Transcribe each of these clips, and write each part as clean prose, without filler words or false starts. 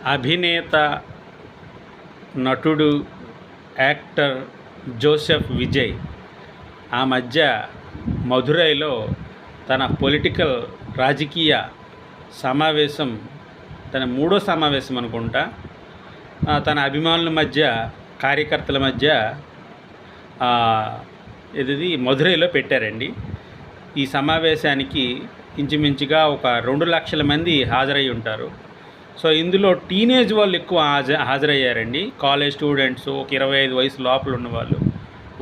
అభినేత, నటుడు, actor Joseph Vijay ఆ మధ్య మదురైలో తన పొలిటికల్ రాజకీయ సమావేశం, తన మూడో సమావేశం అనుకుంటా, తన అభిమానుల మధ్య, కార్యకర్తల మధ్య ఇది మదురైలో పెట్టారండి. ఈ సమావేశానికి ఇంచుమించుగా ఒక 2 లక్షల మంది హాజరై ఉంటారు. సో ఇందులో టీనేజ్ వాళ్ళు ఎక్కువ హాజరయ్యారండి. కాలేజ్ స్టూడెంట్స్, ఒక 25 వయసు లోపల ఉన్నవాళ్ళు.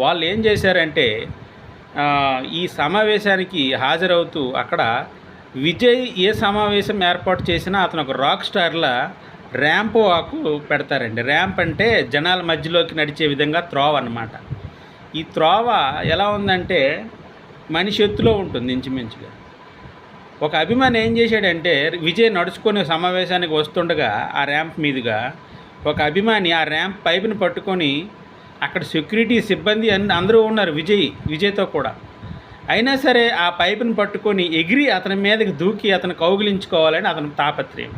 వాళ్ళు ఏం చేశారంటే, ఈ సమావేశానికి హాజరవుతూ అక్కడ విజయ్ ఏ సమావేశం ఏర్పాటు చేసినా అతను ఒక రాక్ స్టార్లా ర్యాంప్ వాక్ పెడతారండి. ర్యాంప్ అంటే జనాల మధ్యలోకి నడిచే విధంగా త్రోవ అన్నమాట. ఈ త్రోవ ఎలా ఉందంటే మనిషి ఎత్తులో ఉంటుంది ఇంచుమించుగా. ఒక అభిమాని ఏం చేశాడంటే, విజయ్ నడుచుకొని సమావేశానికి వస్తుండగా ఆ ర్యాంప్ మీదుగా ఒక అభిమాని ఆ ర్యాంప్ పైపుని పట్టుకొని, అక్కడ సెక్యూరిటీ సిబ్బంది అందరూ ఉన్నారు విజయ్తో కూడా, అయినా సరే ఆ పైపుని పట్టుకొని ఎగిరి అతని మీదకి దూకి అతను కౌగిలించుకోవాలని అతని తాపత్రయం.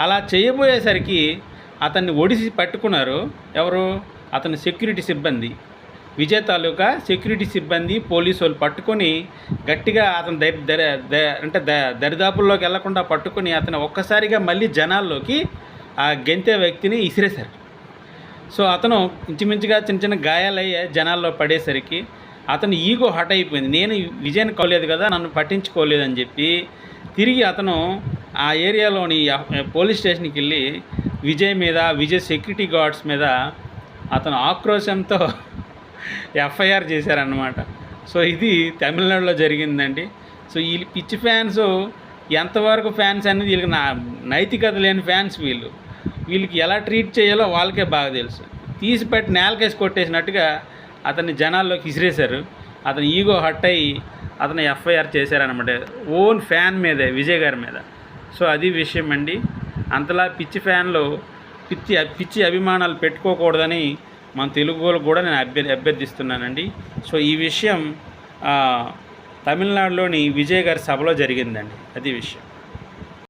అలా చేయబోయేసరికి అతన్ని ఒడిసి పట్టుకున్నారు. ఎవరు? అతని సెక్యూరిటీ సిబ్బంది, విజయ్ తాలూకా సెక్యూరిటీ సిబ్బంది, పోలీసు వాళ్ళు పట్టుకొని గట్టిగా అతను దరిదాపుల్లోకి వెళ్లకుండా పట్టుకొని అతను ఒక్కసారిగా మళ్ళీ జనాల్లోకి ఆ గెంతే వ్యక్తిని ఇసిరేశారు. సో అతను ఇంచుమించుగా చిన్న చిన్న గాయాలయ్యే జనాల్లో పడేసరికి అతను ఈగో హట్ అయిపోయింది. నేను విజయ్ని కాలేదు కదా, నన్ను పట్టించుకోలేదని చెప్పి తిరిగి అతను ఆ ఏరియాలోని పోలీస్ స్టేషన్కి వెళ్ళి విజయ్ సెక్యూరిటీ గార్డ్స్ మీద అతను ఆక్రోశంతో ఎఫ్ఐఆర్ చేశారన్నమాట. సో ఇది తమిళనాడులో జరిగిందండి. సో ఈ పిచ్చి ఫ్యాన్స్ ఎంతవరకు ఫ్యాన్స్ అనేది వీళ్ళకి నైతికత లేని ఫ్యాన్స్. వీళ్ళకి ఎలా ట్రీట్ చేయాలో వాళ్ళకే బాగా తెలుసు. తీసిపెట్టి నేలకేసి కొట్టేసినట్టుగా అతన్ని జనాల్లోకి ఇసిరేశారు. అతను ఈగో హట్ అయ్యి అతను ఎఫ్ఐఆర్ చేశారనమాట, ఓన్ ఫ్యాన్ మీదే, విజయ్ గారి మీద. సో అది విషయం అండి. అంతలా పిచ్చి ఫ్యాన్లు, పిచ్చి అభిమానాలు పెట్టుకోకూడదని మన తెలుగు వాళ్ళు కూడా నేను అభ్యర్థిస్తున్నానండి. సో ఈ విషయం తమిళనాడులోని విజయ్ గారి సభలో జరిగిందండి. అది విషయం.